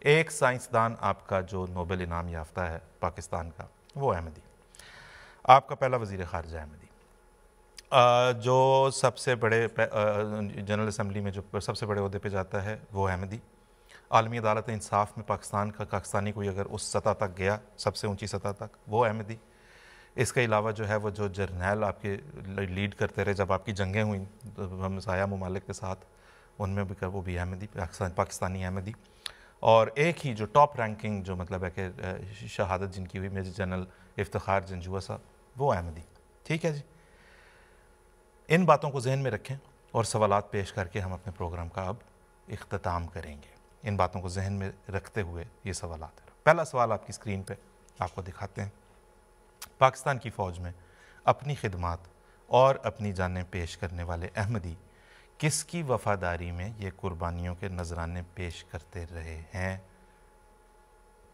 एक साइंसदान आपका जो नोबेल इनाम याफ्ता है पाकिस्तान का, वो अहमदी। आपका पहला वज़ीर ख़ारजा अहमदी। जो सबसे बड़े जनरल असम्बली में जो सबसे बड़े अहदे पे जाता है वो अहमदी। आलमी अदालत इंसाफ में पाकिस्तानी कोई अगर उस सतह तक गया, सबसे ऊंची सतह तक, वो अहमदी। इसके अलावा जो है वो जो जर्नैल आपके लीड करते रहे जब आपकी जंगें हुई हमसाया ममालिक के साथ, उनमें भी वो भी अहमदी, पाकिस्तानी अहमदी। और एक ही जो टॉप रैंकिंग जो मतलब है कि शहादत जिनकी हुई मेजर जनरल इफ्तिखार जंजुआ साहब, वो अहमदी। ठीक है जी, इन बातों को जहन में रखें और सवालात पेश करके हम अपने प्रोग्राम का अब इख्तिताम करेंगे। इन बातों को जहन में रखते हुए ये सवालात है। पहला सवाल आपकी स्क्रीन पे आपको दिखाते हैं। पाकिस्तान की फ़ौज में अपनी खिदमात और अपनी जानें पेश करने वाले अहमदी किसकी वफ़ादारी में ये कुर्बानियों के नजराने पेश करते रहे हैं?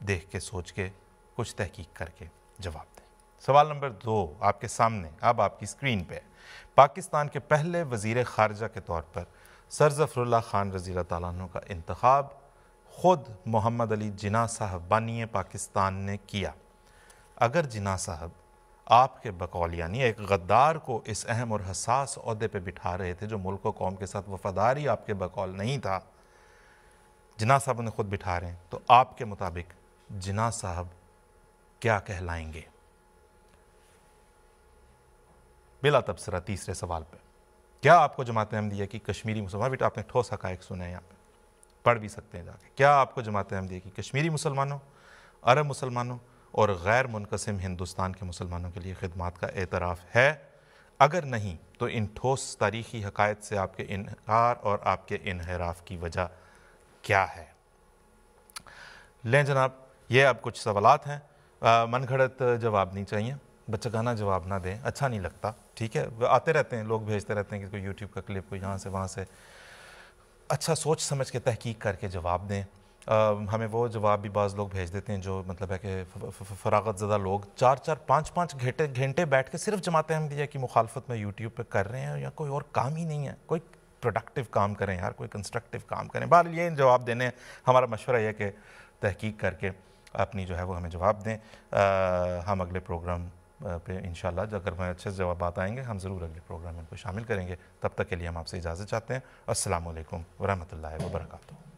देख के, सोच के, कुछ तहकीक करके जवाब दें। सवाल नंबर 2 आपके सामने अब आपकी स्क्रीन पे। पाकिस्तान के पहले वज़ीर ख़ारजा के तौर पर सर ज़फ़रुल्लाह ख़ान रज़ी अल्लाह तआला अन्हु का इंतखाब ख़ुद मोहम्मद अली जिन्ना साहब बानी पाकिस्तान ने किया। अगर जिन्ना साहब आपके बकौल यानी एक गद्दार को इस अहम और हसास ओहदे पे बिठा रहे थे जो मुल्क व कौम के साथ वफादारी आपके बकौल नहीं था, जिन्ना साहब उन्हें खुद बिठा रहे हैं, तो आपके मुताबिक जिन्ना साहब क्या कहलाएंगे? बिला तबसरा तीसरे सवाल पे, क्या आपको जमात अहमदिया की कश्मीरी मुसलमान, बेटा आपने ठोस हक़ाइक़ सुने हैं, यहाँ पे पढ़ भी सकते हैं जाके, क्या आपको जमात अहमदिया की कश्मीरी मुसलमानों, अरब मुसलमानों और गैर मुनक़सिम हिंदुस्तान के मुसलमानों के लिए खिदमात का एतराफ़ है? अगर नहीं तो इन ठोस तारीख़ी हक़ाइक़ से आपके इनकार और आपके इन्हिराफ़ की वजह क्या है? लें जनाब, ये अब कुछ सवालात हैं, मन घड़त जवाब नहीं चाहिए, बच्चगाना जवाब ना दें, अच्छा नहीं लगता। ठीक है, आते रहते हैं लोग, भेजते रहते हैं कि कोई यूट्यूब का क्लिप, कोई यहाँ से वहाँ से। अच्छा सोच समझ के तहकीक करके जवाब दें। हमें वो जवाब भी बाज़ लोग भेज देते हैं जो मतलब है कि फ़रागत ज़दा लोग 4-4, 5-5 घंटे बैठ के सिर्फ जमात अहमदिया की मुखालफत में यूट्यूब पे कर रहे हैं, या कोई और काम ही नहीं है। कोई प्रोडक्टिव काम करें यार, कोई कंस्ट्रक्टिव काम करें। बहरहाल ये जवाब देने हमारा मशवरा यह कि तहकीक करके अपनी जो है वो हमें जवाब दें। हम अगले प्रोग्राम पे इंशाल्लाह अगर मैं अच्छे जवाब आएंगे हम ज़रूर अगले प्रोग्राम में इनको शामिल करेंगे। तब तक के लिए हम आपसे इजाज़त चाहते हैं। अस्सलामु अलैकुम व रहमतुल्लाहि व बरकातुहू।